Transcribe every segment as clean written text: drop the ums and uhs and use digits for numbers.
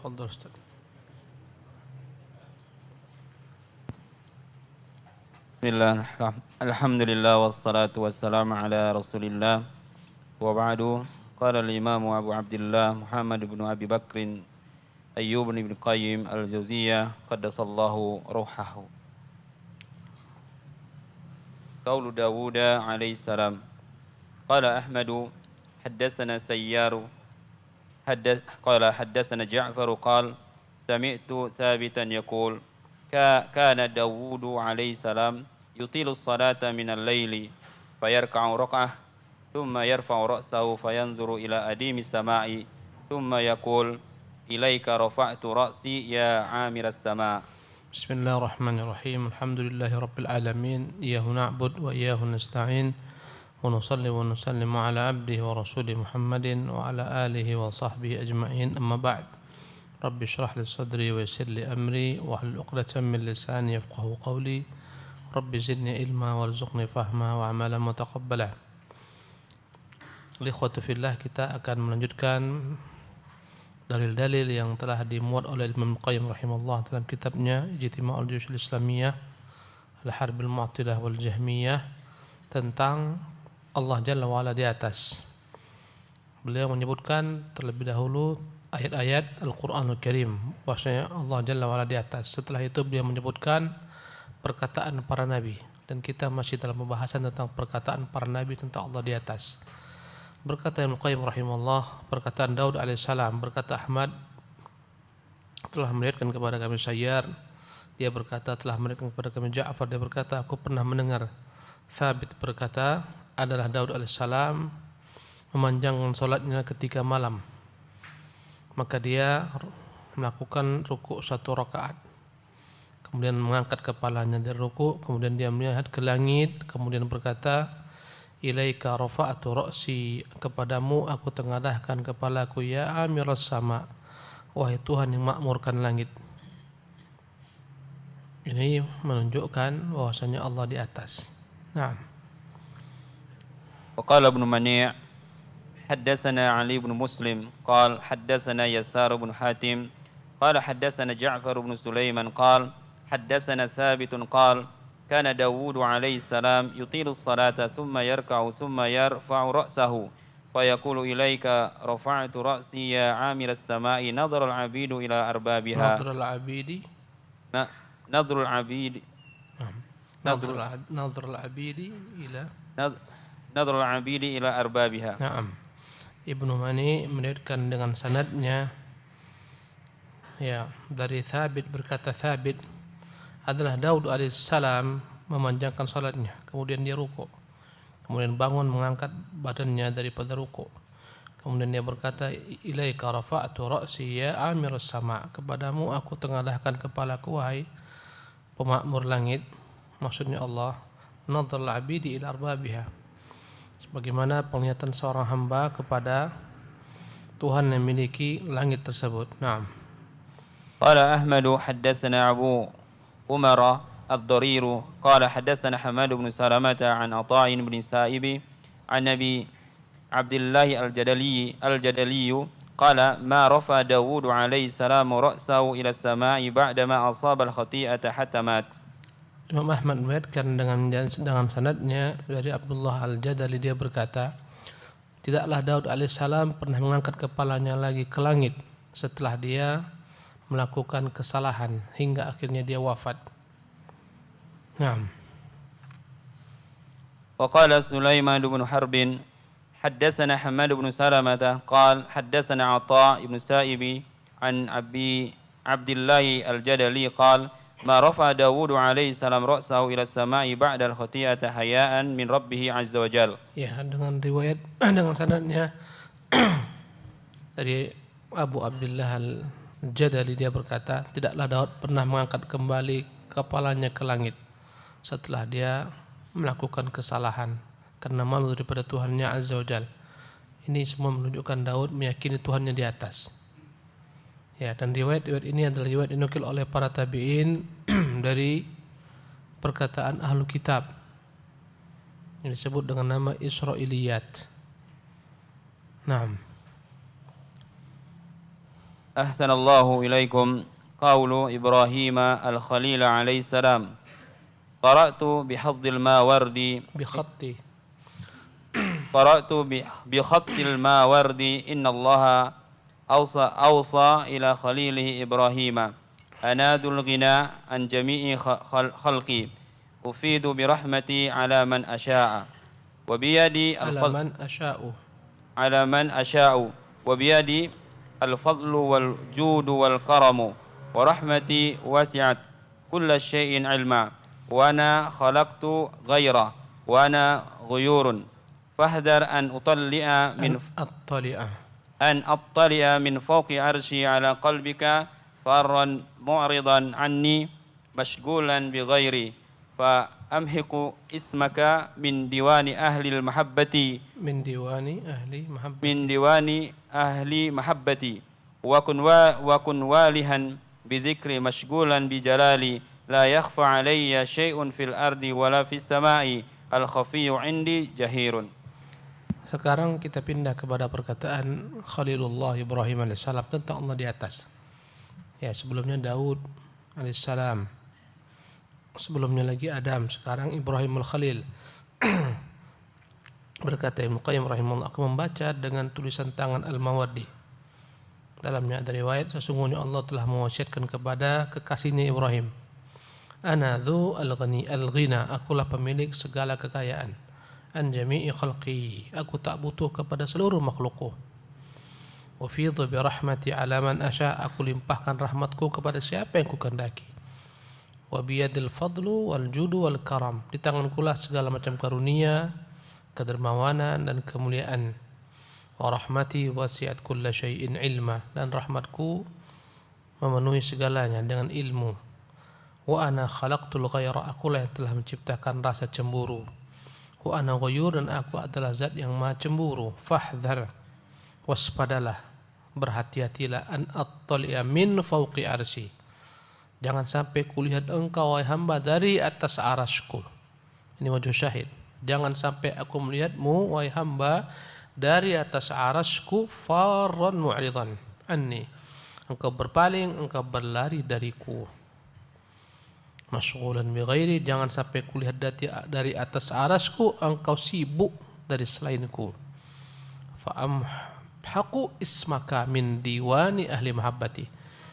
Tafadhal Ustaz. Bismillah, alhamdulillah wassalatu wassalamu ala rasulillah wa ba'du. Qala al-imam Abu Abdullah Muhammad ibn Abi Bakrin Ayyub ibn Qayyim al-Jauziyah qaddasallahu ruhahu. Qaulu Dawud alaihi salam. Qala Ahmad haddatsana Sayyar qala haddatsana Ja'far qala sami'tu Thabitan yaqul kana Dawud alaihi salam يطيل الصلاة من الليل فيركع ركعة ثم يرفع رأسه فينظر إلى أديم السماء ثم يقول إليك رفعت رأسي يا عامر السماء. بسم الله الرحمن الرحيم. الحمد لله رب العالمين، إياه نعبد وإياه نستعين، ونصلي ونسلم على عبده ورسوله محمد وعلى آله وصحبه أجمعين، أما بعد. رب اشرح لي صدري ويسر لي أمري واحلل عقدة من لساني يفقهوا قولي. Rabbi zidni ilma warzuqni fahma wa amalan mutaqabbala. Ikhwatu fillah, kita akan melanjutkan dalil-dalil yang telah dimuat oleh Imam Qayyim rahimahullah dalam kitabnya Ijtima'ul Juyushil Islamiyah Al-Harbil Mu'tilah wal Jahmiyah tentang Allah Jalla wa'ala di atas. Beliau menyebutkan terlebih dahulu ayat-ayat Al-Quranul Karim bahwasanya Allah Jalla wa'ala di atas. Setelah itu beliau menyebutkan perkataan para nabi, dan kita masih dalam pembahasan tentang perkataan para nabi tentang Allah di atas. Berkata Ibnu Qayyim rahimahullah, perkataan Daud alaihissalam, berkata Ahmad telah meriwayatkan kepada kami Sayyar, dia berkata telah meriwayatkan kepada kami Ja'far, dia berkata aku pernah mendengar Thabit berkata adalah Daud alaihissalam memanjangkan salatnya ketika malam, maka dia melakukan rukuk 1 rakaat, kemudian mengangkat kepalanya dari rukuk, kemudian dia melihat ke langit, kemudian berkata, ilaika rafa'tu ra'si, kepadamu aku tengadahkan kepalaku ya amiras sama, wahai Tuhan yang makmurkan langit. Ini menunjukkan bahwasanya Allah di atas. Nah. Qala Ibnu Mani' haddatsana Ali bin Muslim qala haddatsana Yasar bin Hatim qala haddatsana Ja'far bin Sulaiman qala حدثنا ثابت قال كان داود عليه السلام يطيل الصلاة ثم يركع ثم يرفع رأسه فيقول إليك رفعت رأسي يا عامر السماء نظر العبيد إلى أربابها نظر العبيد إلى أربابها. Naam. Ibnu Mani meriwayatkan dengan sanadnya dari Thabit, berkata Thabit adalah Daud alaihissalam memanjangkan salatnya, kemudian dia rukuk, kemudian bangun mengangkat badannya daripada rukuk, kemudian dia berkata ilaika rafa'tu ra'si ya amirus sama, kepadamu aku tengadahkan kepalaku wahai pemakmur langit, maksudnya Allah. Nadhal abidi ila arbabiha, sebagaimana penglihatan seorang hamba kepada Tuhan yang memiliki langit tersebut. Naam. Qala Ahmad haddatsana Abu Umar الضرير قال حدثنا حماد بن سلمة عن عطاء بن سائب عن أبي عبد الله الجدلي قال ما رفع داود عليه السلام رأسه إلى السماء بعدما أصاب الخطيئة حتى مات. Imam Ahmad meriwayatkan dengan sanadnya dari Abdullah Al-Jadali, dia berkata tidaklah Daud alaihissalam pernah mengangkat kepalanya lagi ke langit setelah dia melakukan kesalahan hingga akhirnya dia wafat. Naam. Wa qala Sulaiman bin Harbin haddatsana Hammad bin Salamah qala haddatsana Atha ibn Sa'ib an Abi Abdullah Al-Jadali qala ma rafa Dawud alaihi salam ra'sahu ila as-sama'i ba'da al-khati'ati haya'an min rabbih 'azza wa jalla. Ya, dengan riwayat dengan sanadnya dari Abu Abdullah Al-Jadali, dia berkata tidaklah Daud pernah mengangkat kembali kepalanya ke langit setelah dia melakukan kesalahan karena malu daripada Tuhannya Azza wa Jalla. Ini semua menunjukkan Daud meyakini Tuhannya di atas. Ya, dan riwayat ini adalah riwayat dinukil oleh para tabi'in dari perkataan ahlu kitab. Ini disebut dengan nama Israiliyat. Naam. أحسن الله إليكم قول إبراهيم الخليل عليه السلام قرأت بحظ الماوردي بخطي قرأت بخط الماوردي إن الله أوصى إلى خليله إبراهيم أناد الغنى عن جميع خلقي أفيد برحمتي على من أشاء وبيدي على من أشاء وبيدي الفضل والجود والكرم ورحمتي وسعت كل شيء علما وأنا خلقت غيره وأنا غيور فاحذر أن أطلع من فوق عرشي على قلبك فارا معرضا عني مشغولا بغيري فأمحق اسمك من ديوان أهل المحبة وكن والها بذكر مشغولا بجلالي لا يخفى علي شيء في الأرض ولا في السماء الخفي عندي جهير. Sekarang kita pindah kepada perkataan Khalilullah Ibrahim alaihissalam tentang Allah di atas. Ya, sebelumnya Daud alaihissalam, sebelumnya lagi Adam, sekarang Ibrahim al-Khalil. Berkata Ibnu Qayyim rahimahullah, aku membaca dengan tulisan tangan Al-Mawardi. Dalamnya ada riwayat, sesungguhnya Allah telah mewasiatkan kepada kekasihnya Ibrahim, ana dzu al-ghina, akulah pemilik segala kekayaan. An jami'i khalqi, aku tak butuh kepada seluruh makhlukku. Wa fidhu bi rahmati ala man asya, aku limpahkan rahmatku kepada siapa yang kukehendaki. Wa biyadil fadlu wal judu wal karam, di tanganku lah segala macam karunia, kedermawanan dan kemuliaan. Wa rahmati wasi'at kulla syai'in ilma, dan rahmatku memenuhi segalanya dengan ilmu. Wa ana khalaqtul ghaira, akulah yang telah menciptakan rasa cemburu. Wa ana ghayur, dan aku adalah zat yang maha cemburu. Fahdhar, waspadalah, berhati-hatilah, an attali'a min fawqi arsy, jangan sampai kulihat engkau wahai hamba dari atas arasku. Ini wajah syahid, jangan sampai aku melihatmu wahai hamba dari atas arasku, farran mu'ridan anni, engkau berpaling, engkau berlari dariku. Masyghulan bi ghairi, jangan sampai kulihat dari atas arasku engkau sibuk dari selainku. Fa amhaqu ismaka min diwani ahli mahabbati,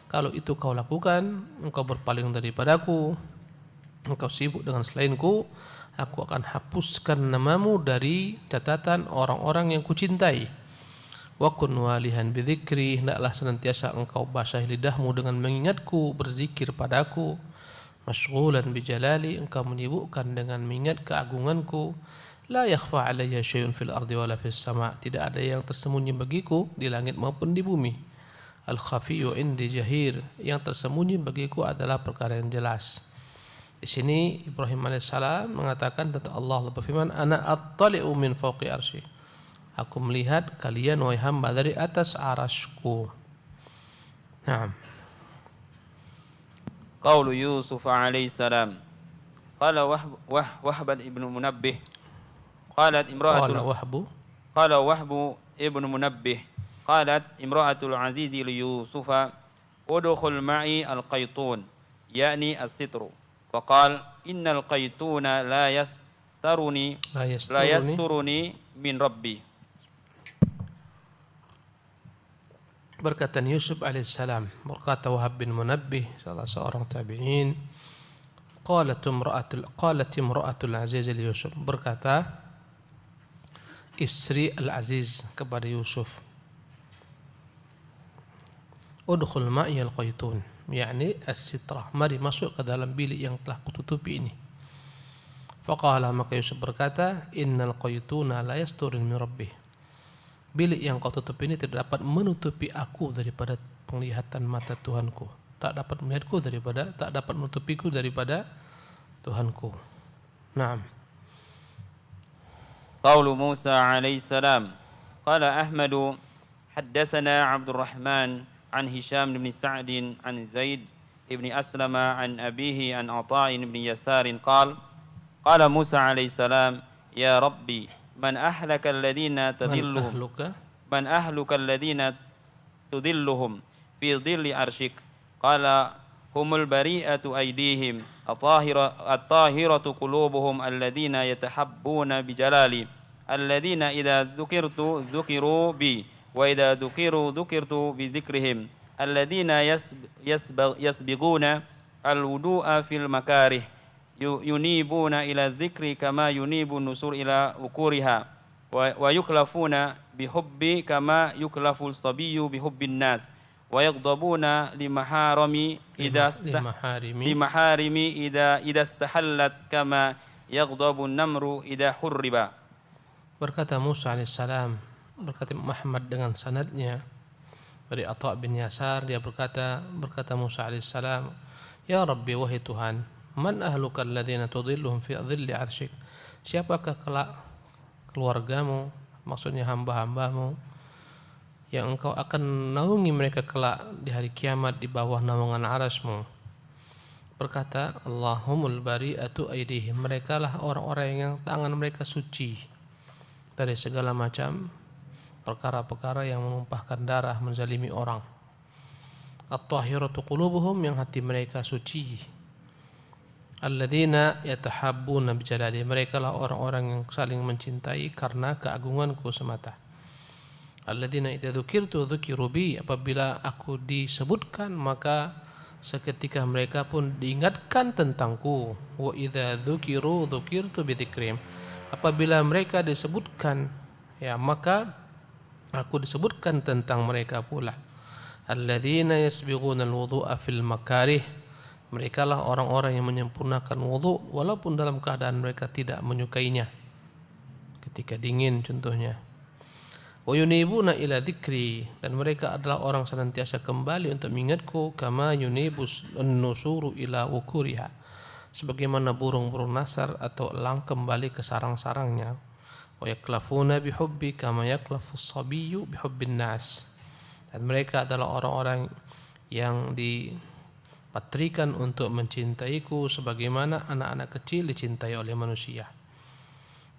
kalau itu kau lakukan, engkau berpaling daripadaku, engkau sibuk dengan selainku, aku akan hapuskan namamu dari catatan orang-orang yang kucintai. Wa kun walihan bidzikri, hendaklah senantiasa engkau basahi lidahmu dengan mengingatku, berzikir padaku. Masyghulan bijalali, engkau menyibukkan dengan mengingat keagunganku. La yakhfa alayya syai'un fil ardi wala fis sama', tidak ada yang tersembunyi bagiku di langit maupun di bumi. Al khafiyyu indi jahir, yang tersembunyi bagiku adalah perkara yang jelas. Di sini Ibrahim alaihissalam mengatakan tentang Allah berfirman, ana attali'u min fawqi arsy, aku melihat kalian wahai hamba dari atas arasku. Naam. Qaulu Yusuf alaihi salam qala Wahb ibn Munabbih qalat imra'atul ibn Munabbih qalat imra'atul aziz li Yusufa udkhul ma'i al-qaytun yani as-sitru faqal innal qaytuna la yasturuni min rabbi. Berkata Yusuf alaihissalam, berkata Wahab bin Munabbih, salah seorang tabi'in, qalat imra'atul aziz li Yusuf, berkata istri al-aziz kepada Yusuf, udkhul ma'i al-qaytun, yakni as-sitra, mari masuk ke dalam bilik yang telah kututupi ini. Faqala, maka Yusuf berkata, innal qaytuna la yasturin min rabbih, bilik yang kau tutup ini tidak dapat menutupi aku daripada penglihatan mata Tuhanku, tak dapat melihatku daripada, tak dapat menutupiku daripada Tuhanku. Naam. Qaulu Musa alaihi salam qala Ahmadu haddatsana Abdul Rahman an Hisham bin Sa'd an Zaid ibn Aslama an abihi an Atha' ibn Yasar qala Musa alaihi salam ya Rabbi man ahlaka alladhina tudilluhum في ظل عرشك قال هم البريئة أيديهم الطاهرة قلوبهم الذين يتحبون بجلالي الذين إذا ذكرت ذكروا بي وإذا ذكروا ذكرت بذكرهم الذين يسبغون الوضوء في المكاره ينيبون إلى الذكر كما ينيب النسور إلى وكورها ويكلفون بحب كما يكلف الصبي بحب الناس ويغضبون لمحارم إذا استحلت كما يغضب النمر إذا حرب. Berkata Musa alaihissalam, berkata Muhammad dengan sanadnya dari Atha bin Yasar, dia berkata Musa alaihissalam, ya Rabbi, wahai Tuhan, man ahluka alladhina tudhilluhum fi dhilli arsyik, siapakah kelak keluargamu, maksudnya hamba-hambamu yang engkau akan naungi mereka kelak di hari kiamat di bawah naungan arasmu. Berkata, Allahumul bari'atu aydihim, mereka lah orang-orang yang tangan mereka suci dari segala macam perkara-perkara yang menumpahkan darah, menzalimi orang. At-tahiratu qulubuhum, yang hati mereka suci. Alladzina yatahabbuna bijalali, mereka lah orang-orang yang saling mencintai karena keagunganku semata. Alladzina idza dzukirtu dzukiru bi, apabila aku disebutkan maka seketika mereka pun diingatkan tentangku. Wa idza dzukiru dzukirtu bi dzikrim, apabila mereka disebutkan, ya maka aku disebutkan tentang mereka pula. Alladzina yasbighuna alwudu'a fil makarih, mereka lah orang-orang yang menyempurnakan wudu walaupun dalam keadaan mereka tidak menyukainya, ketika dingin contohnya. Wa yunibuna ila dzikri, dan mereka adalah orang senantiasa kembali untuk mengingatku, kama yunibus an-nusuru ila ukuriha, sebagaimana burung-burung nasar atau elang kembali ke sarang-sarangnya. Wa yaklafuna bihubbi kama yaklafu as-sabiyyu bihubbin nas, dan mereka adalah orang-orang yang dipatrikan untuk mencintaiku sebagaimana anak-anak kecil dicintai oleh manusia.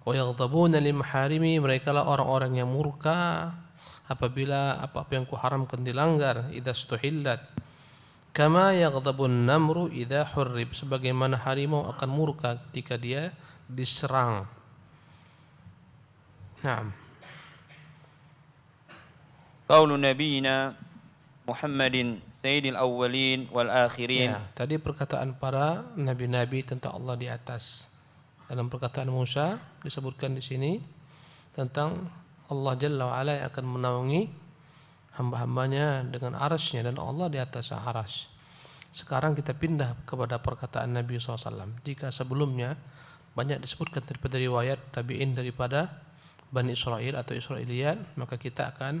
Wa yaghdabuna limaharimi, mereka lah orang-orang yang murka apabila apa-apa yang kuharamkan dilanggar. Idza stuhillat kama yaghdabun namru idza hurrib, sebagaimana harimau akan murka ketika dia diserang. Naam. Qaulu nabiyina Muhammadin sayyidil awwalin wal akhirin. Ya, tadi perkataan para nabi-nabi tentang Allah di atas. Dalam perkataan Musa disebutkan di sini tentang Allah Jalla wa Ala yang akan menaungi hamba-hambanya dengan arasnya, dan Allah di atas aras. Sekarang kita pindah kepada perkataan Nabi SAW. Jika sebelumnya banyak disebutkan daripada riwayat tabi'in daripada Bani Israel atau Israiliyat, maka kita akan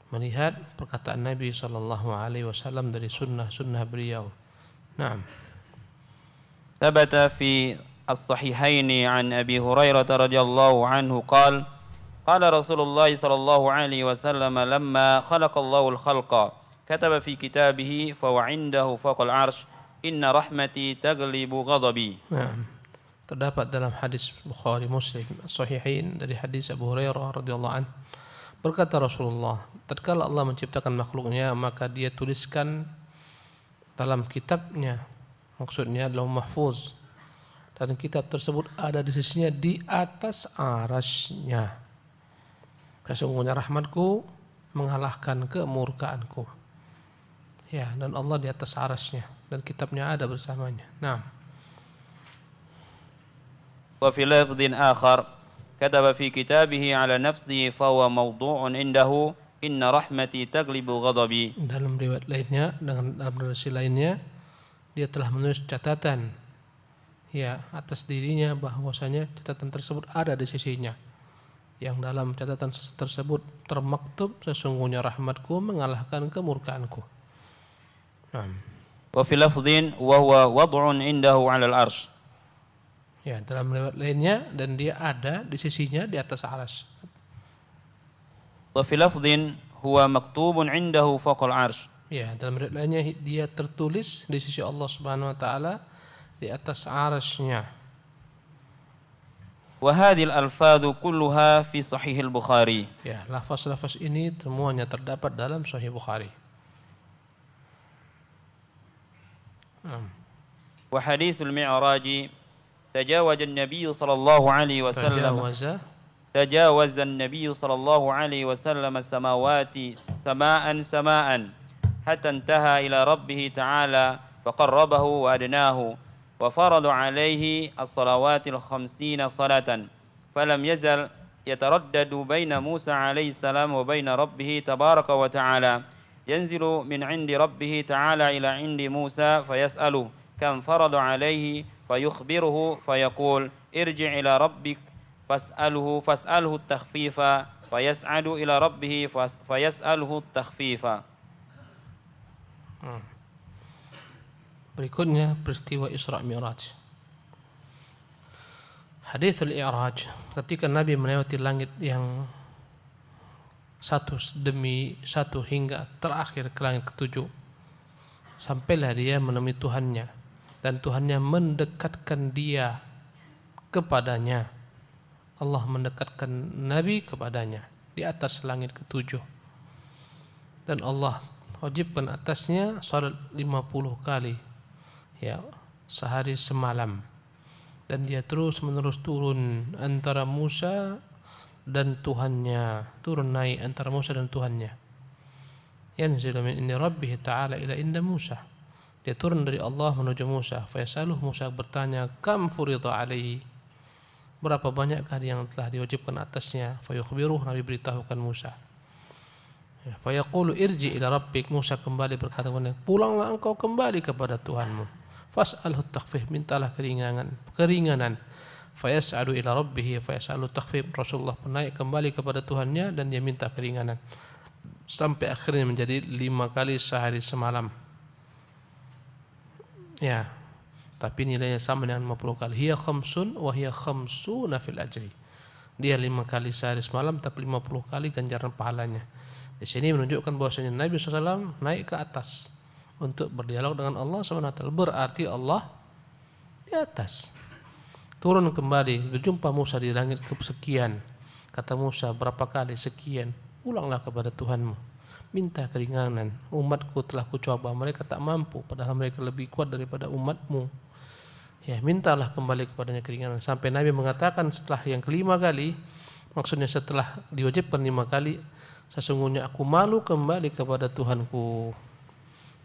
melihat perkataan Nabi SAW dari sunnah-sunnah beliau. Naam. Thabata fi الصحيحين عن أبي هريرة رضي الله عنه قال قال رسول الله صلى الله عليه وسلم لما خلق الله الخلق كتب في كتابه فهو عنده فوق العرش إن رحمتي تغلب غضبي. Terdapat dalam hadis Bukhari Muslim Sahihain dari hadis Abu Hurairah radhiyallahu anhu, berkata Rasulullah, tatkala Allah menciptakan makhluknya maka dia tuliskan dalam kitabnya, maksudnya Lauh Mahfuz, dan kitab tersebut ada di sisinya di atas arasnya. Sesungguhnya rahmatku mengalahkan kemurkaanku. Ya, dan Allah di atas arasnya dan kitabnya ada bersamanya. Nah. Wa fi lafdhin akhar kataba fi kitabihi ala nafsihi fa huwa mawdu'un indahu inna rahmati taglibu ghadabi. Dalam riwayat lainnya, dalam versi lainnya, dia telah menulis catatan atas dirinya bahwasanya catatan tersebut ada di sisinya, yang dalam catatan tersebut termaktub sesungguhnya rahmatku mengalahkan kemurkaanku. Wa fi lafdhin wa huwa wad'un indahu 'ala al-'arsy. Ya, dalam riwayat lainnya, dan dia ada di sisinya di atas aras. Wa fi lafdhin huwa maktubun indahu fawqa al-'arsy. Ya, dalam riwayat lainnya dia tertulis di sisi Allah Subhanahu wa taala di atas arasnya. Wa hadhil alfadhu kulluha fi sahih al-Bukhari. Ya, lafaz-lafaz ini semuanya terdapat dalam Sahih Bukhari. وحديث المعراج تجاوز النبي صلى الله عليه وسلم تجاوز النبي صلى الله عليه وسلم السماوات سماء حتى انتهى إلى ربه تعالى فقربه وأدناه وفرض عليه الصلوات 50 صلاة فلم يزل يتردد بين موسى عليه السلام وبين ربه تبارك وتعالى ينزل من عند ربه تعالى إلى عند موسى فيسأله كم فرض عليه فيخبره فيقول ارجع إلى ربك فاسأله التخفيف فيسعد إلى ربه فيسأله التخفيف. Berikutnya peristiwa Isra Mi'raj. Hadithul I'raj, ketika Nabi melewati langit yang satu demi satu hingga terakhir ke langit ketujuh, sampailah dia menemui Tuhannya dan Tuhannya mendekatkan dia kepadanya. Allah mendekatkan Nabi kepadanya di atas langit ketujuh, dan Allah wajibkan atasnya salat 50 kali, ya, sehari semalam, dan dia terus menerus turun antara Musa dan Tuhannya, turun naik antara Musa dan Tuhannya. Yanzilu min indi rabbih ta'ala ila inda Musa, dia turun dari Allah menuju Musa. Fayasaluh, Musa bertanya, kam furida alaihi, berapa banyakkah yang telah diwajibkan atasnya? Fayukhbiruh, Nabi beritahukan Musa. Fayaqulu irji ila rabbik, Musa kembali berkata kepada, pulanglah engkau kembali kepada Tuhanmu. Fas'alhu takhfif, mintalah keringanan. Fayas'adu ila rabbih fayas'alu takhfif, Rasulullah pun naik kembali kepada Tuhannya dan dia minta keringanan, sampai akhirnya menjadi 5 kali sehari semalam. Ya, tapi nilainya sama dengan 50 kali. Hiya khamsun wa hiya khamsuna fil ajri. Dia 5 kali sehari semalam tapi 50 kali ganjaran pahalanya. Di sini menunjukkan bahwasanya Nabi SAW naik ke atas untuk berdialog dengan Allah SWT. Berarti Allah di atas. Turun kembali, berjumpa Musa di langit kesekian. Kata Musa, berapa kali? Sekian. Ulanglah kepada Tuhanmu, minta keringanan. Umatku telah kucoba, mereka tak mampu, padahal mereka lebih kuat daripada umatmu. Ya, mintalah kembali kepadanya keringanan. Sampai Nabi mengatakan setelah yang kelima kali, maksudnya setelah diwajibkan 5 kali, sesungguhnya aku malu kembali kepada Tuhanku.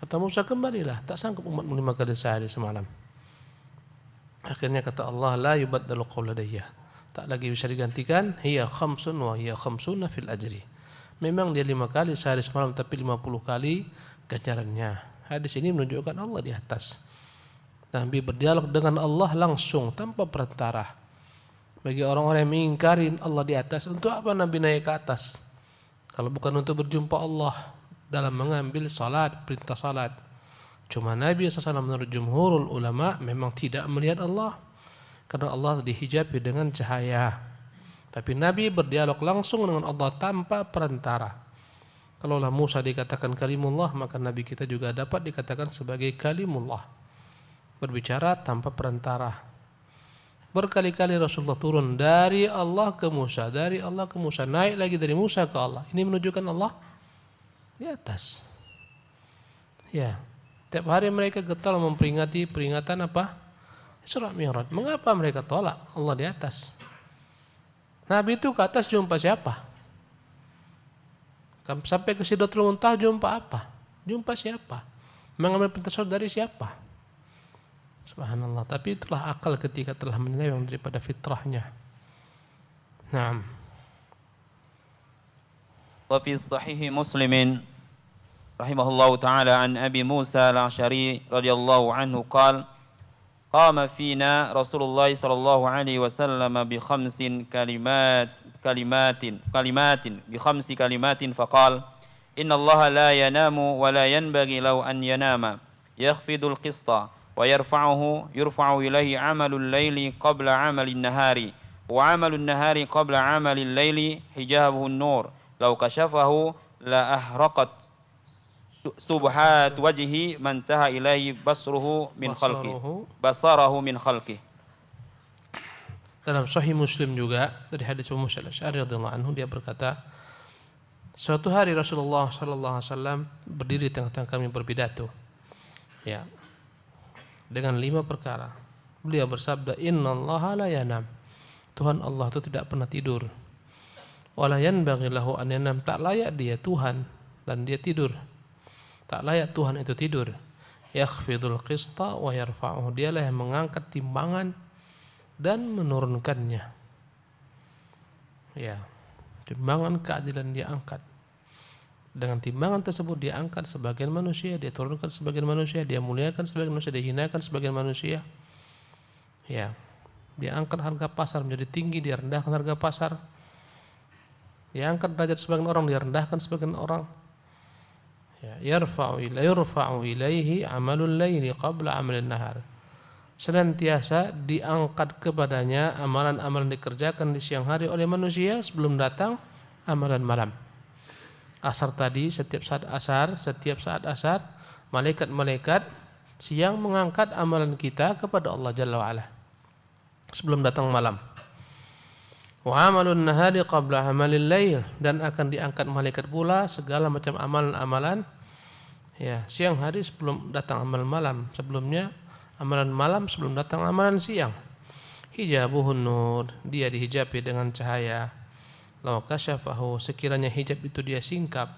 Kata Musa, kembalilah, tak sanggup umatmu 5 kali sehari semalam. Akhirnya kata Allah, la yubaddalu qawla ladayya, tak lagi bisa digantikan. Hiya khamsun wa hiya khamsuna fil ajri. Memang dia 5 kali sehari semalam tapi 50 kali ganjarannya. Hadis ini menunjukkan Allah di atas. Nabi berdialog dengan Allah langsung tanpa perantara. Bagi orang-orang yang mengingkari Allah di atas, untuk apa Nabi naik ke atas kalau bukan untuk berjumpa Allah dalam mengambil salat, perintah salat? Cuma Nabi SAW menurut jumhurul ulama memang tidak melihat Allah, karena Allah dihijabi dengan cahaya. Tapi Nabi berdialog langsung dengan Allah tanpa perantara. Kalaulah Musa dikatakan kalimullah, maka Nabi kita juga dapat dikatakan sebagai kalimullah, berbicara tanpa perantara. Berkali-kali Rasulullah turun dari Allah ke Musa, dari Allah ke Musa, naik lagi dari Musa ke Allah. Ini menunjukkan Allah di atas. Ya, tiap hari mereka getol memperingati peringatan apa? Isra Mi'raj. Mengapa mereka tolak Allah di atas? Nabi itu ke atas jumpa siapa? Sampai ke Sidratul Muntaha jumpa apa? Jumpa siapa? Mengambil perintah dari siapa? Subhanallah. Tapi itulah akal ketika telah menyeleweng daripada fitrahnya. Naam. Wa fi sahih Muslimin rahimahullahu taala an Abi Musa al-Asy'ari radhiyallahu anhu qala qama fina Rasulullah sallallahu alaihi wasallam bi khamsin kalimatin bi khamsi kalimatin faqala inna Allah la yanamu wa la yanbaghi law an yanama yakhfidul qista wa yurfa'u ilayhi 'amalul layli qabla 'amalin nahari wa 'amalun nahari qabla 'amalil layli hijabuhu an-nur law kashafahu la ahraqat subhat wajhi man taha ilaihi basarahu min khalqi. Dalam Sahih Muslim juga dari hadis Abu Musa al-Asy'ari radhiyallahu anhu, dia berkata, suatu hari Rasulullah sallallahu alaihi wasallam berdiri di tengah-tengah kami berpidato. Ya. dengan 5 perkara. Beliau bersabda, innallaha la yanam. Tuhan Allah itu tidak pernah tidur. Wa la yanbaghi lahu an yanam. Tak layak dia Tuhan dan dia tidur. Tak layak Tuhan itu tidur. Yakhfidul qista wa yarfa'uhu. Dialah yang mengangkat timbangan dan menurunkannya. Ya, timbangan keadilan dia angkat. Dengan timbangan tersebut dia angkat sebagian manusia, dia turunkan sebagian manusia, dia muliakan sebagian manusia, dia hinakan sebagian manusia. Ya, dia angkat harga pasar menjadi tinggi, dia rendahkan harga pasar. Dia angkat derajat sebagian orang, dia rendahkan sebagian orang. Ya, yurfa'u ilaihi amalul laili qabla amalin nahar. Senantiasa diangkat kepadanya amalan-amalan dikerjakan di siang hari oleh manusia sebelum datang amalan malam. Asar tadi, setiap saat asar, malaikat-malaikat siang mengangkat amalan kita kepada Allah Jalla wa'ala sebelum datang malam. Wa amalun nahari qabla amalil lail, dan akan diangkat malaikat pula segala macam amalan-amalan ya siang hari sebelum datang amalan malam. Sebelumnya amalan malam sebelum datang amalan siang. Hijabuhun nur, dia dihijabi dengan cahaya. Law kasyafahu, sekiranya hijab itu dia singkap,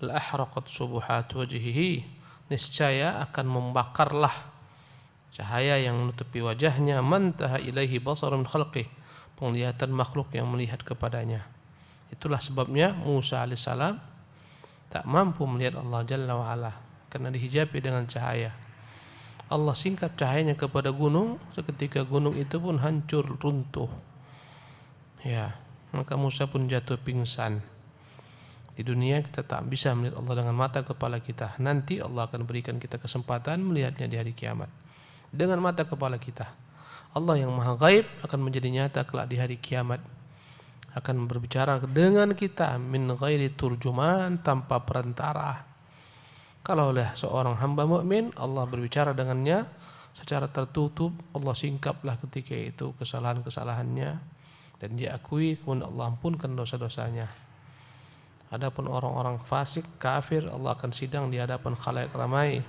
la ahraqat subuhat wajhihi, niscaya akan membakarlah cahaya yang menutupi wajahnya, mantaha ilaihi basarun khalqih, penglihatan makhluk yang melihat kepadanya. Itulah sebabnya Musa alaihissalam tak mampu melihat Allah Jalla wa'ala karena dihijabi dengan cahaya. Allah singkap cahayanya kepada gunung, seketika gunung itu pun hancur runtuh. Ya, maka Musa pun jatuh pingsan. Di dunia kita tak bisa melihat Allah dengan mata kepala kita. Nanti Allah akan berikan kita kesempatan melihatnya di hari kiamat dengan mata kepala kita. Allah yang maha gaib akan menjadi nyata kelak di hari kiamat, akan berbicara dengan kita min ghairi turjuman, tanpa perantara. Kalaulah seorang hamba mukmin, Allah berbicara dengannya secara tertutup, Allah singkaplah ketika itu kesalahan-kesalahannya dan dia akui, kemudian Allah ampunkan dosa-dosanya. Adapun orang-orang fasik, kafir, Allah akan sidang di hadapan khalayak ramai.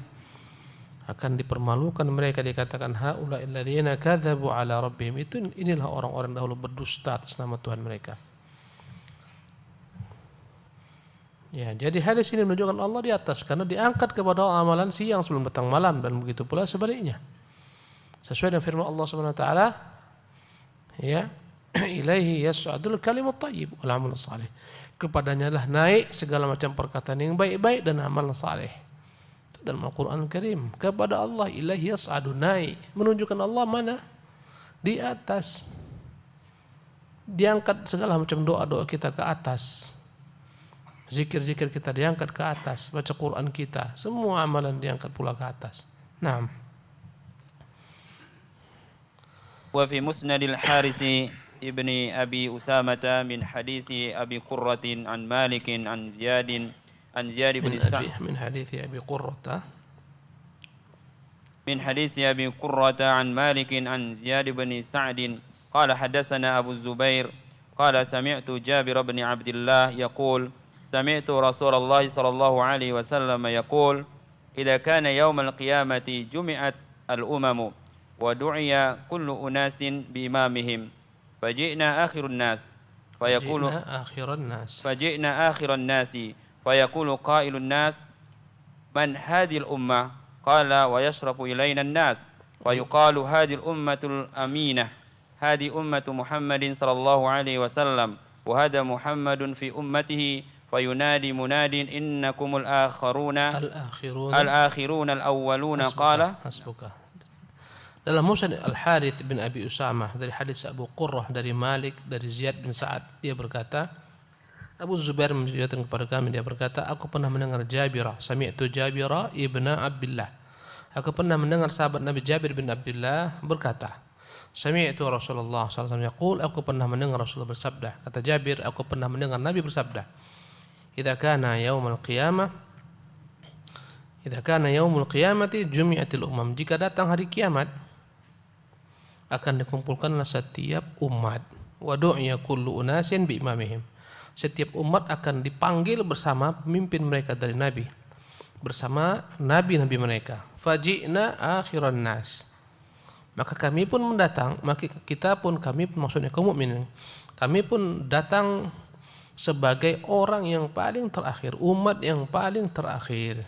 Akan dipermalukan mereka, dikatakan haula'il ladzina kadzabu ala rabbihim. Inilah orang-orang dahulu berdusta atas nama Tuhan mereka. Ya, jadi hadis ini menunjukkan Allah di atas karena diangkat kepada amalan siang sebelum datang malam, dan begitu pula sebaliknya. Sesuai dengan firman Allah Subhanahu wa taala, ya, ilaihi yas'adul kalimut thayyib wal amal salih. Kepadanya lah naik segala macam perkataan yang baik-baik dan amal saleh. Itu dalam Al-Qur'an Al-Karim. Kepada Allah ilaihi yas'adu, naik, menunjukkan Allah mana? Di atas. Diangkat segala macam doa-doa kita ke atas. Zikir-zikir kita diangkat ke atas, baca Quran kita, semua amalan diangkat pula ke atas. Naam. Wa fi musnadil Harits ibni Abi Usamah min hadisi Abi Qurratin an Malikin an Ziyad bin Sa'd min hadisi Abi Qurrata من حديث أبي قرة عن مالك عن زياد بن سعد قال حدثنا أبو الزبير قال سمعت جابر بن عبد الله يقول سمعت رسول الله صلى الله عليه وسلم يقول إذا كان يوم القيامة جمعت الأمم ودعي كل أناس بإمامهم فجئنا آخر الناس فيقول قائل الناس من هذه الأمة قال ويشرف إلينا الناس ويقال هذه الأمة الأمينة هذه أمة محمد صلى الله عليه وسلم وهذا محمد في أمته فينادي مناد إنكم الآخرون الأولون قال حسبك. Dalam musnad Al-Harits bin Abi Usamah dari hadis Abu Qurrah dari Malik dari Ziyad bin Sa'ad, dia berkata, Abu Zubair menceritakan kepada kami, dia berkata, aku pernah mendengar Jabir, sami'tu Jabir ibn Abdullah. Aku pernah mendengar sahabat Nabi Jabir bin Abdullah berkata, sami'tu Rasulullah sallallahu alaihi wasallam yaqul, aku pernah mendengar Rasulullah bersabda. Kata Jabir, aku pernah mendengar Nabi bersabda, idza kana yaumul qiyamati jumi'atil umam, jika datang hari kiamat akan dikumpulkanlah setiap umat, wa du'iya kullu unasin bi imamihim, setiap umat akan dipanggil bersama pemimpin mereka dari nabi, bersama nabi-nabi mereka. faji'na akhiran nas. Maka kami pun mendatang, kami pun maksudnya kaum mukminin, kami pun datang sebagai orang yang paling terakhir, umat yang paling terakhir.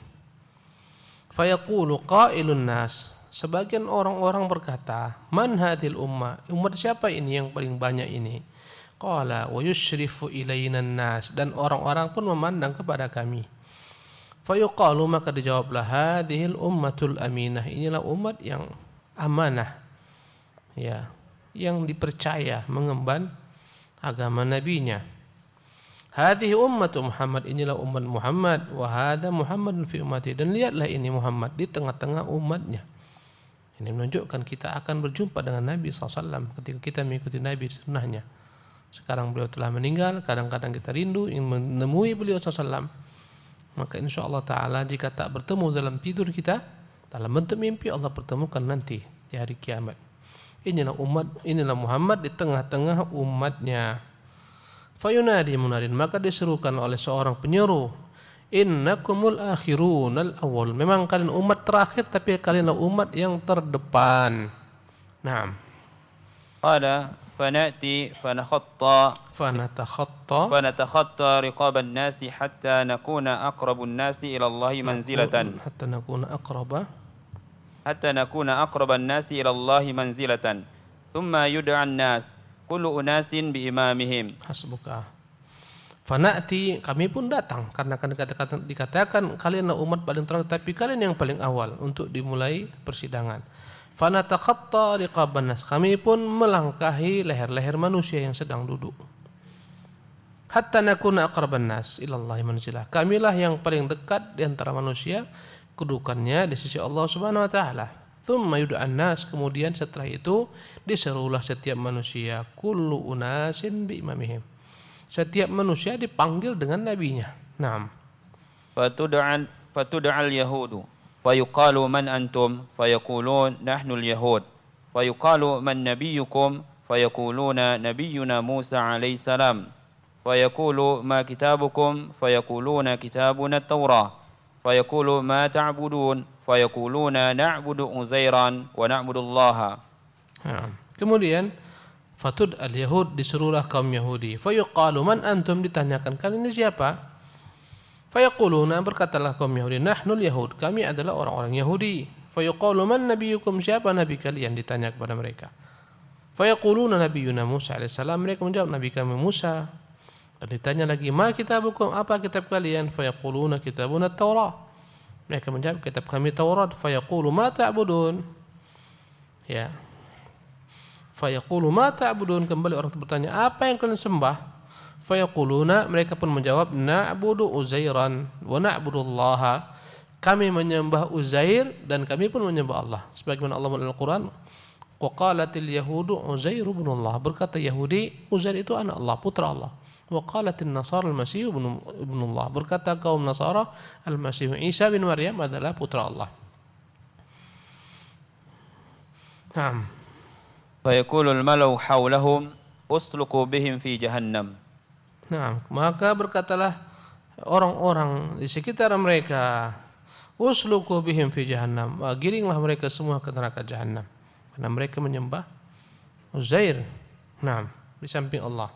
Fayaqulu qailun nas, sebagian orang-orang berkata, man hadhil ummah, umat siapa ini yang paling banyak ini? Qala wa yushrifu ilaina nas, dan orang-orang pun memandang kepada kami. Fayuqalu, maka dijawablah, hadhil ummatul aminah, inilah umat yang amanah, ya, yang dipercaya mengemban agama nabinya. Hadhihi ummatu Muhammad, inilah umat Muhammad, wa hadha Muhammadun fi ummati, dan lihatlah ini Muhammad di tengah-tengah umatnya. Ini menunjukkan kita akan berjumpa dengan Nabi SAW ketika kita mengikuti Nabi sunnahnya. Sekarang beliau telah meninggal, kadang-kadang kita rindu ingin menemui beliau SAW. Maka insya Allah Ta'ala jika tak bertemu dalam tidur kita, dalam bentuk mimpi Allah pertemukan nanti di hari kiamat. Inilah Muhammad di tengah-tengah umatnya. Fayunadi munadin, maka diserukan oleh seorang penyeru, innakumul akhirunal awwal, memang kalian umat terakhir tapi kalianlah umat yang terdepan. Naam. Qala fanati fanatakhatta riqaban nasi hatta nakuna aqrabun nasi ila Allah manzilatan hatta nakuna aqraban nasi ila Allah manzilatan thumma yud'a an-nas kullu unasin bi imamihim. Hasbuka. Fanati, kami pun datang, karena kan dikatakan kalianlah umat paling terakhir tapi kalian yang paling awal untuk dimulai persidangan. Fanatakhatta riqaban nas, kami pun melangkahi leher-leher manusia yang sedang duduk. Hatta nakuna aqraban nas ila Allah manzilah, kamilah yang paling dekat di antara manusia kedudukannya di sisi Allah Subhanahu wa taala. Tsumma yud'an nas, kemudian setelah itu diserulah setiap manusia, kullu unasin bi imamihim, setiap manusia dipanggil dengan nabinya. Naam. Fatud'al yahudu fayuqalu man antum fayaqulun nahnu al-yahud fayuqalu man nabiyyukum fayaquluna nabiyyuna Musa alaihi salam fayaqulu ma kitabukum fayaquluna kitabuna at-taurah fayaqulu ma ta'budun fayaquluna na'budu Uzairan wa na'budu Allah. Kemudian fatud al-yahud, diserulah kaum Yahudi. Fayuqalu man antum, ditanyakan kalian ini siapa? Fayaquluna, berkatalah kaum Yahudi, nahnul yahud, kami adalah orang-orang Yahudi. Fayuqalu man nabiyukum, siapa nabi kalian, ditanya kepada mereka. Fayaquluna nabiyuna Musa alaihissalam, mereka menjawab nabi kami Musa. Dan ditanya lagi, ma kitabukum, apa kitab kalian? Fayaquluna kitabuna at-taurah, mereka menjawab kitab kami Taurat. Fayaqulu ma ta'budun, ya, fayaqulu ma ta'budun, kembali orang itu bertanya, apa yang kalian sembah? Fayaquluna, mereka pun menjawab, na'budu Uzairan wa na'budu Allah, kami menyembah Uzair dan kami pun menyembah Allah. Sebagaimana Allah dalam Al-Quran, wa qalatil yahudu Uzair ibn Allah, berkata Yahudi Uzair itu anak Allah, putra Allah. Wa qalatil nasara al-masih ibn Allah, berkata kaum Nasara al-Masih Isa bin Maryam adalah putra Allah. Naam. Fayaqulu al-malau hawlahum usluku bihim fi jahannam. Nah, maka berkatalah orang-orang di sekitar mereka, usluku bihim fi jahannam, giringlah mereka semua ke neraka jahannam, karena mereka menyembah Uzair, nah, di samping Allah.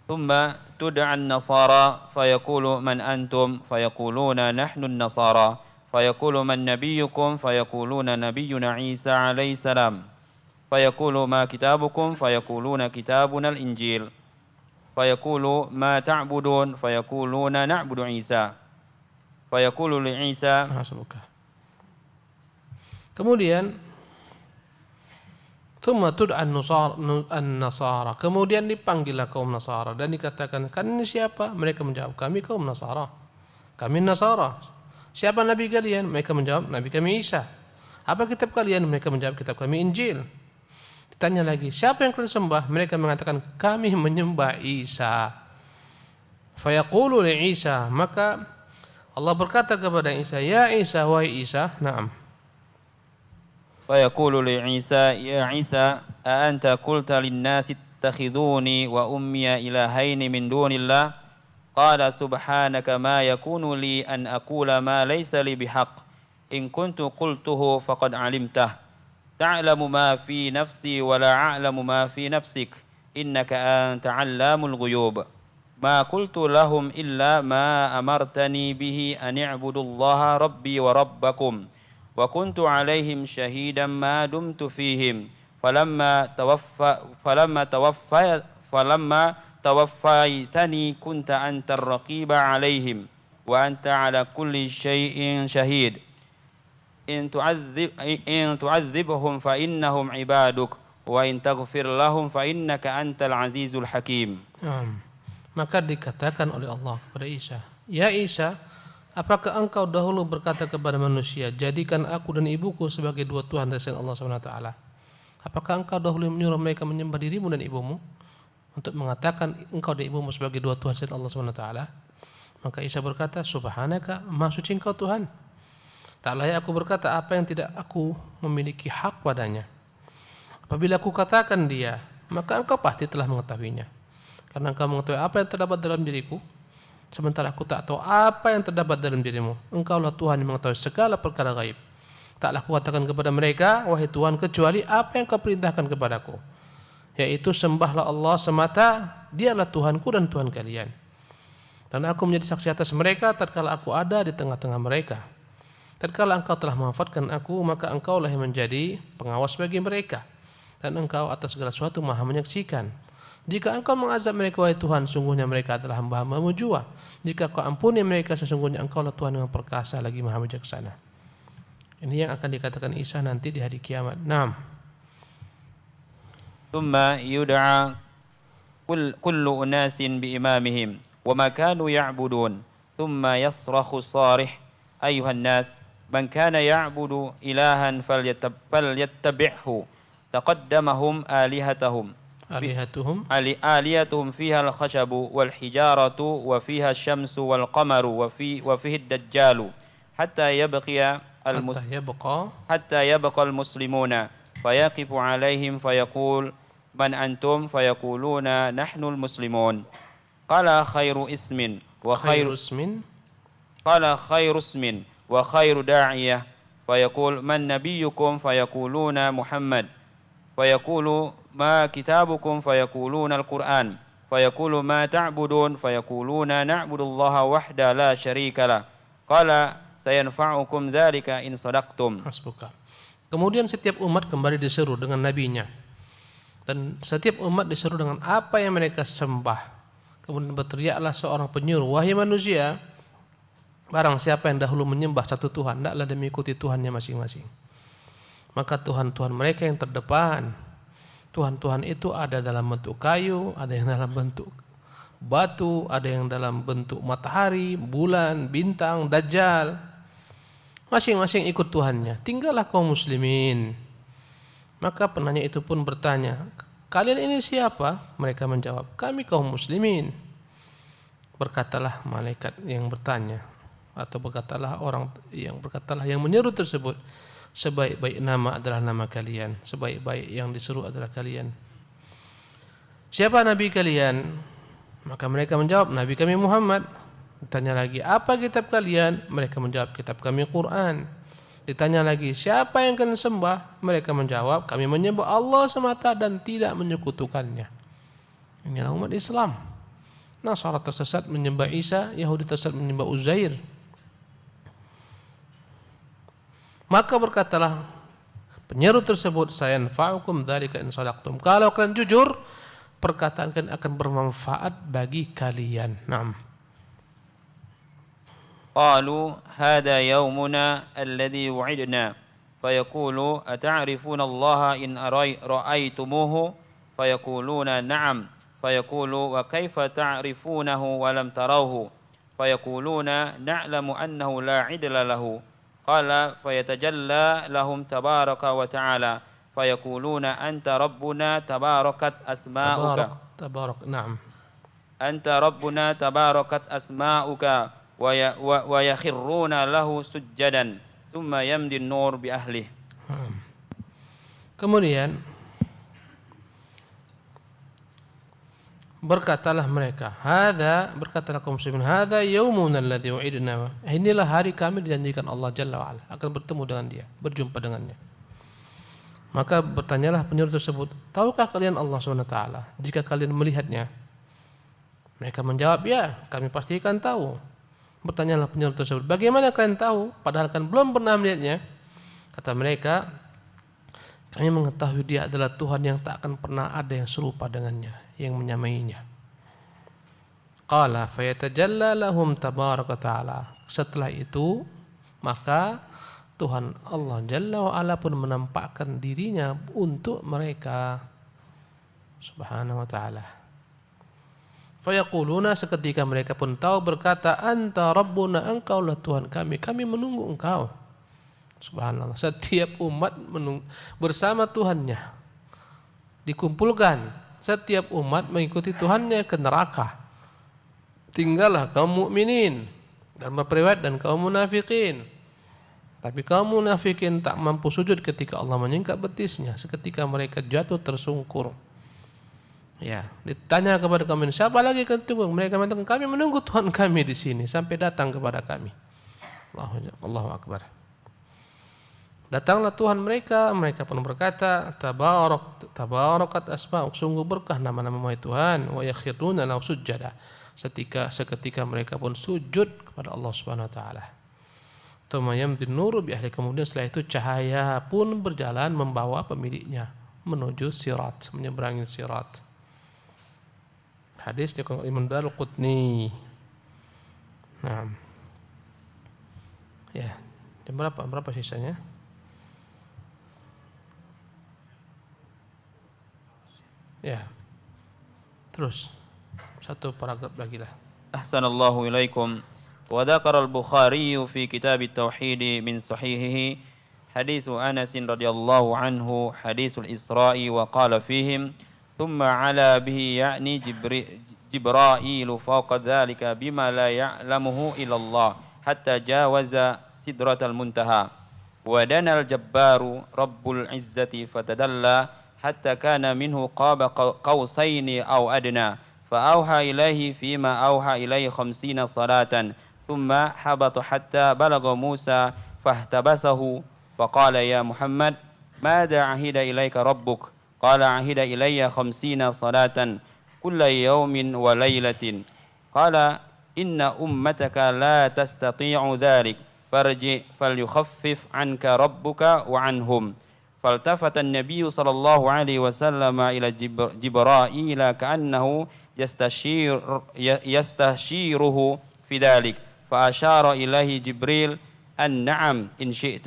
Thumma tud'a an-nasara fayaqulu man antum fayaquluna nahnu an-nasara fayaqulu man nabiyyukum fayaquluna nabiyyuna Isa alaihi salam fayaqulu ma kitabukum fayaquluna kitabuna al-injil fayaqulu ma ta'budun fayaquluna na'budu Isa fayaqulu li Isa. Kemudian thumma tud'an an-nasara, kemudian dipanggillah kaum Nasara dan dikatakan, kan ini siapa? Mereka menjawab, kami kaum Nasara, kami Nasara. Siapa nabi kalian? Mereka menjawab, nabi kami Isa. Apa kitab kalian? Mereka menjawab, kitab kami Injil. Ditanya lagi, siapa yang kalian sembah? Mereka mengatakan, kami menyembah Isa. Fayaqulu li Isa, maka Allah berkata kepada Isa, ya Isa, wahai Isa, na'am. Fayaqulu li Isa, ya Isa, a anta qulta lin-nasi ittakhiduni wa ummiya ilahaini min dunillah? Qala subhanaka ma yakunu li an aqula ma laysa li bihaq. إن كنت قلته فقد علمته تعلم ما في نفسي ولا أعلم ما في نفسك إنك أنت علام الغيوب ما قلت لهم إلا ما أمرتني به أن اعبدوا الله ربي وربكم وكنت عليهم شهيدا ما دمت فيهم فلما توفيتني كنت أنت الرقيب عليهم وأنت على كل شيء شهيد إن تعذبهم فإنهم عبادك وإن تغفر لهم فإنك أنت العزيز الحكيم. Maka dikatakan oleh Allah kepada Isa, ya Isa, apakah engkau dahulu berkata kepada manusia, jadikan aku dan ibuku sebagai dua Tuhan dari selain Allah Subhanahu wa taala? Apakah engkau dahulu menyuruh mereka menyembah dirimu dan ibumu, untuk mengatakan engkau dan ibumu sebagai dua Tuhan selain Allah Subhanahu wa taala? Maka Isa berkata, subhanaka, maha suci engkau Tuhan. Tak layak aku berkata apa yang tidak aku memiliki hak padanya. Apabila aku katakan dia, maka engkau pasti telah mengetahuinya. Karena engkau mengetahui apa yang terdapat dalam diriku, sementara aku tak tahu apa yang terdapat dalam dirimu. Engkaulah Tuhan yang mengetahui segala perkara gaib. Taklah aku katakan kepada mereka, wahai Tuhan, kecuali apa yang kau perintahkan kepadaku, yaitu sembahlah Allah semata, dialah Tuhanku dan Tuhan kalian. Dan aku menjadi saksi atas mereka tatkala aku ada di tengah-tengah mereka. Tatkala engkau telah mewafatkan aku, maka engkaulah yang menjadi pengawas bagi mereka, dan engkau atas segala sesuatu maha menyaksikan. Jika engkau mengazab mereka, wahai Tuhan, sungguhnya mereka adalah hamba-hambamu jua. Jika kau ampuni mereka, sesungguhnya engkaulah Tuhan yang perkasa lagi maha bijaksana. Ini yang akan dikatakan Isa nanti di hari kiamat. Naam. Thumma yud'a kullu unasin biimamihim wa ma kanu ya'budun. Thumma yasrakhu sarih ayuhan nas man kana ya'budu ilahan falyattabi'hu taqaddamahum alihatahum آلياتهم فيها الخشب والحجارة وفيها الشمس والقمر وفيه الدجال حتى يبقى المسلمون فيقف عليهم فيقول من أنتم فيقولون نحن المسلمون قال خير اسم وخير داعية فيقول من نبيكم فيقولون محمد فيقول ما كتابكم فيقولون القرآن فيقول ما تعبدون فيقولون نعبد الله وحده لا شريك له قال سينفعكم ذلك إن صدقتم. Kemudian setiap umat kembali diseru dengan nabinya, dan setiap umat diseru dengan apa yang mereka sembah. Kemudian berteriaklah seorang penyuruh, wahai manusia, barang siapa yang dahulu menyembah satu Tuhan, hendaklah mengikuti Tuhannya masing-masing. Maka Tuhan-Tuhan mereka yang terdepan, Tuhan-Tuhan itu ada dalam bentuk kayu, ada yang dalam bentuk batu, ada yang dalam bentuk matahari, bulan, bintang, dajjal. Masing-masing ikut Tuhannya. Tinggallah kaum muslimin. Maka penanya itu pun bertanya, kalian ini siapa? Mereka menjawab, kami kaum muslimin. Berkatalah malaikat yang bertanya, atau berkatalah yang menyeru tersebut, sebaik-baik nama adalah nama kalian, sebaik-baik yang diseru adalah kalian. Siapa nabi kalian? Maka mereka menjawab, nabi kami Muhammad. Ditanya lagi, apa kitab kalian? Mereka menjawab, kitab kami Quran. Ditanya lagi, siapa yang kalian sembah? Mereka menjawab, kami menyembah Allah semata dan tidak menyekutukannya. Inilah umat Islam. Nasara tersesat menyembah Isa, Yahudi tersesat menyembah Uzair. Maka berkatalah penyeru tersebut, sayanfa'ukum dzalika in shadaqtum. Kalau kalian jujur, perkataan kalian akan bermanfaat bagi kalian. Naam. Qalu hadha yawmuna alladhi wu'idna fayaqulu ata'rifuna Allah in ra'aytumuhu fayaquluna na'am fayaqulu wa kayfa ta'rifunahu wa lam tarawhu fayaquluna na'lamu annahu la 'idla lahu قال فيتجلى لهم تبارك وتعالى فيقولون أنت ربنا تباركت أسماؤك نعم أنت ربنا تباركت أسماؤك ويخرون له سجدا ثم يمضي النور بأهله. Kemudian Berkatalah mereka, berkatalah kaum muslimin, hadza yaumuna alladzi u'idna. Inilah hari kami dijanjikan Allah Jalla wa ala akan bertemu dengan dia, berjumpa dengannya. Maka bertanyalah penyuruh tersebut, tahukah kalian Allah Subhanahu wa taala jika kalian melihatnya? Mereka menjawab, ya, kami pastikan tahu. Bertanyalah penyuruh tersebut, bagaimana kalian tahu padahal kan belum pernah melihatnya? Kata mereka, kami mengetahui dia adalah Tuhan yang tak akan pernah ada yang serupa dengannya, yang menyamainya. Qala fayatajalla lahum tabaraka ta'ala. Setelah itu, maka Tuhan Allah Jalla wa ala pun menampakkan dirinya untuk mereka. Subhanahu wa ta'ala. Fayaquluna, seketika mereka pun tahu, berkata, anta rabbuna, engkaulah Tuhan kami menunggu engkau. Subhanallah, setiap umat bersama Tuhannya dikumpulkan. Setiap umat mengikuti Tuhannya ke neraka. Tinggallah kaum mukminin dan berperiwayat dan kaum munafikin. Tapi kaum munafikin tak mampu sujud ketika Allah menyingkap betisnya. Seketika mereka jatuh tersungkur. Ya, ditanya kepada kami, siapa lagi yang tunggu? Mereka mengatakan, kami menunggu Tuhan kami di sini sampai datang kepada kami. Allahu Akbar. Datanglah Tuhan mereka pun berkata, tabarakat asma'uk, sungguh berkah nama-nama Tuhan, wa yakhiruna lahu sujada. Seketika mereka pun sujud kepada Allah Subhanahu wa taala. Tsumma yamdi nuru bi ahli, kemudian setelah itu cahaya pun berjalan membawa pemiliknya menuju sirat, menyeberangi sirat. Hadis dari Imam Daraqutni. Nah. Ya, jam berapa sisanya? Ya. Terus satu paragraf lagi lah. Ahsanallahu ilaikum. Wa dzakara al-Bukhari fi kitab at-tauhid min sahihihi hadits Anas radhiyallahu anhu hadisul Isra'i wa qala fihim thumma ala bihi ya'ni Jibril fawqa dhalika bima la ya'lamuhu illa Allah hatta jawaza sidratal muntaha wa dana al-jabbaru rabbul izzati fatadalla حتى كان منه قاب قوسين أو أدنى فأوحى إليه فيما أوحى إليه 50 صلاة ثم حبط حتى بلغ موسى فاحتبسه فقال يا محمد ماذا عهد إليك ربك قال عهد إلي 50 صلاة كل يوم وليلة قال إن أمتك لا تستطيع ذلك فارجع فليخفف عنك ربك وعنهم فالتفت النبي صلى الله عليه وسلم إلى جبرائيل كأنه يستشيره في ذلك فأشار إليه جبريل أن نعم إن شئت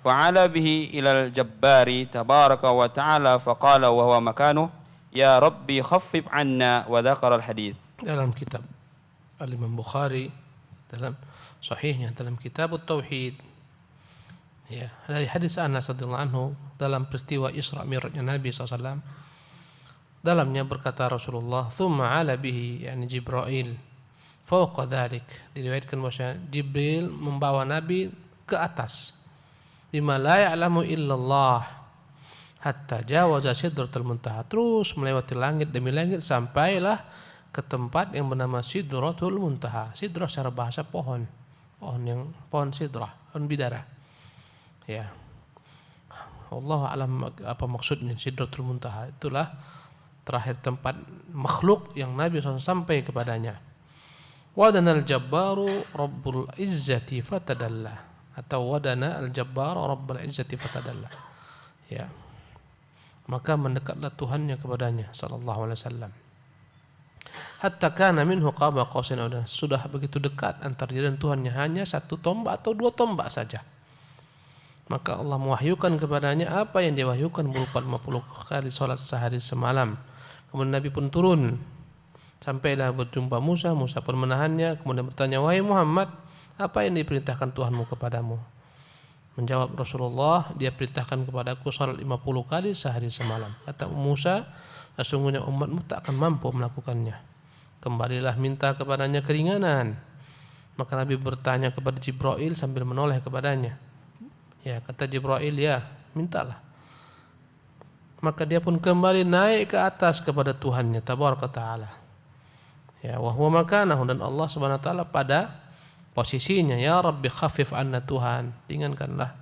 فعلى به إلى الجبار تبارك وتعالى فقال وهو مكانه يا ربي خفف عنا وذكر الحديث. Dalam kitab Al-Imam Bukhari, dalam sahihnya, dalam kitab At-Tauhid, ya, dari hadis Anas radhiyallahu anhu dalam peristiwa Isra Mi'rajnya Nabi SAW, dalamnya berkata Rasulullah, thumma ala bihi, yani Jibril, fawqa dhalik, diriwayatkan bahwa Jibril membawa Nabi ke atas, bima la ya'lamu illallah, hatta jawaza sidratul muntaha, terus melewati langit demi langit sampailah ke tempat yang bernama Sidratul Muntaha. Sidrah secara bahasa pohon sidrah, pohon bidara. Ya, Allah alam apa maksudnya Sidratul Muntaha. Itulah terakhir tempat makhluk yang Nabi SAW sampai kepadanya. Wadana al-jabbaru rabbul izzati fatadalla, atau wadana al-jabbaru rabbul izzati fatadalla. Ya, maka mendekatlah Tuhannya kepadanya sallallahu alaihi wasallam. Hatta kana minhu qaba qausain, sudah begitu dekat antara dia dan Tuhannya, hanya satu tombak atau dua tombak saja. Maka Allah mewahyukan kepadanya apa yang diwahyukan berupa 50 kali salat sehari semalam. Kemudian Nabi pun turun, sampailah berjumpa Musa. Musa pun menahannya, kemudian bertanya, wahai Muhammad, apa yang diperintahkan Tuhanmu kepadamu? Menjawab Rasulullah, dia perintahkan kepadaku salat 50 kali sehari semalam. Kata Musa, sesungguhnya umatmu tak akan mampu melakukannya. Kembalilah minta kepadanya keringanan. Maka Nabi bertanya kepada Jibril sambil menoleh kepadanya. Ya, kata Jibril, ya, mintalah. Maka dia pun kembali naik ke atas kepada Tuhannya tabaraka taala. Ya, wa huwa makanahu, dan Allah Subhanahu wa taala pada posisinya. Ya Rabbi khaffif anna, Tuhan ringankanlah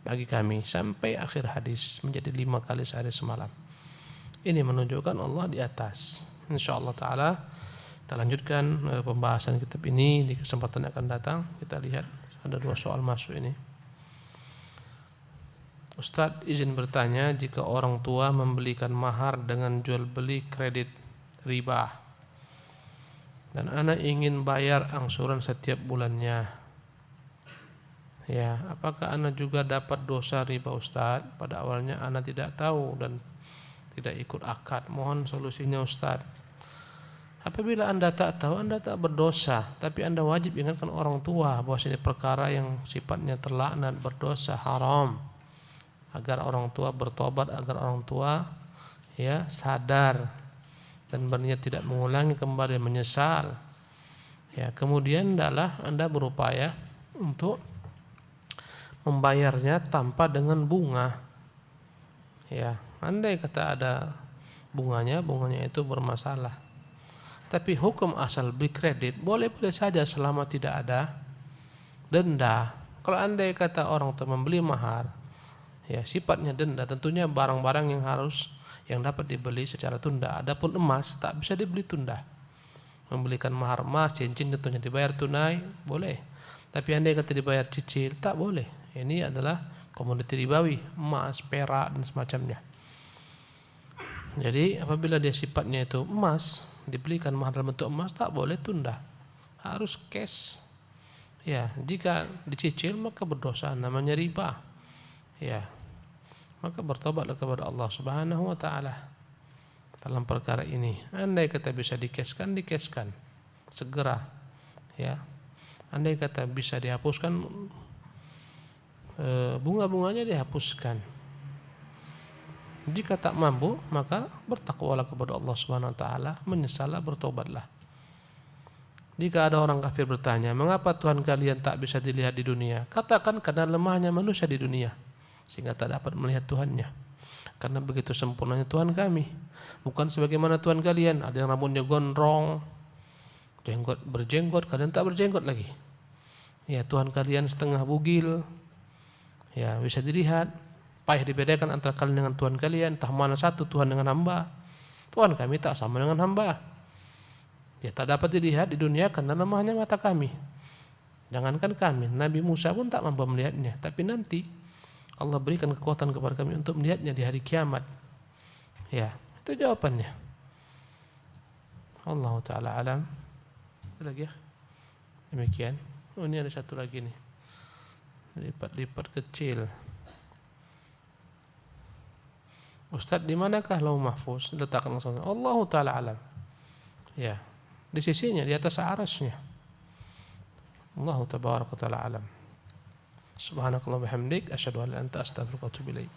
bagi kami, sampai akhir hadis, menjadi 5 kali sehari semalam. Ini menunjukkan Allah di atas. Insyaallah taala kita lanjutkan pembahasan kitab ini di kesempatan yang akan datang. Kita lihat ada 2 soal masuk ini. Ustadz, izin bertanya, jika orang tua membelikan mahar dengan jual beli kredit riba dan anak ingin bayar angsuran setiap bulannya, ya, apakah anak juga dapat dosa riba Ustadz? Pada awalnya anak tidak tahu dan tidak ikut akad. Mohon solusinya Ustadz. Apabila anda tak tahu, anda tak berdosa, tapi anda wajib ingatkan orang tua bahwa ini perkara yang sifatnya terlaknat, berdosa, haram, agar orang tua bertobat, agar orang tua ya sadar dan berniat tidak mengulangi kembali, menyesal. Ya, kemudian adalah anda berupaya untuk membayarnya tanpa dengan bunga. Ya, andai kata ada bunganya itu bermasalah. Tapi hukum asal beli kredit boleh-boleh saja selama tidak ada denda. Kalau andai kata orang tua membeli mahar, ya sifatnya denda, tentunya barang-barang yang dapat dibeli secara tunda. Adapun emas tak bisa dibeli tunda. Membelikan mahar emas, cincin tentunya dibayar tunai, boleh. Tapi andai kata dibayar cicil, tak boleh. Ini adalah komoditi ribawi, emas, perak dan semacamnya. Jadi apabila dia sifatnya itu emas, dibelikan mahar dalam bentuk emas, tak boleh tunda, harus cash. Ya, jika dicicil maka berdosa, namanya riba. Ya, maka bertobatlah kepada Allah Subhanahu wa taala dalam perkara ini. Andai kata bisa dikeskan segera. Ya, andai kata bisa dihapuskan bunga-bunganya, dihapuskan. Jika tak mampu, maka bertakwalah kepada Allah Subhanahu wa taala, menyesallah, bertobatlah. Jika ada orang kafir bertanya, mengapa Tuhan kalian tak bisa dilihat di dunia? Katakan karena lemahnya manusia di dunia, sehingga tak dapat melihat Tuhannya. Karena begitu sempurnanya Tuhan kami, bukan sebagaimana Tuhan kalian. Ada yang rambutnya gondrong, berjenggot, kalian tak berjenggot lagi. Ya, Tuhan kalian setengah bugil, ya bisa dilihat. Payah dibedakan antara kalian dengan Tuhan kalian. Entah mana satu Tuhan dengan hamba. Tuhan kami tak sama dengan hamba. Ya, tak dapat dilihat di dunia karena lemahnya mata kami. Jangankan kami, Nabi Musa pun tak mampu melihatnya. Tapi nanti Allah berikan kekuatan kepada kami untuk melihatnya di hari kiamat. Ya, itu jawabannya. Allah Ta'ala alam. Ada lagi ya? Demikian. Oh, ini ada satu lagi nih. Lipat-lipat kecil. Ustaz, di manakah Lauh Mahfuz? Letakkan langsung. Allah Ta'ala alam. Ya, di sisinya, di atas arasnya. Allah Tabaraka Ta'ala alam. Subhanakallah bihamdik, asyhadu an la ilaha illa anta, astaghfiruka wa atubu ilaik.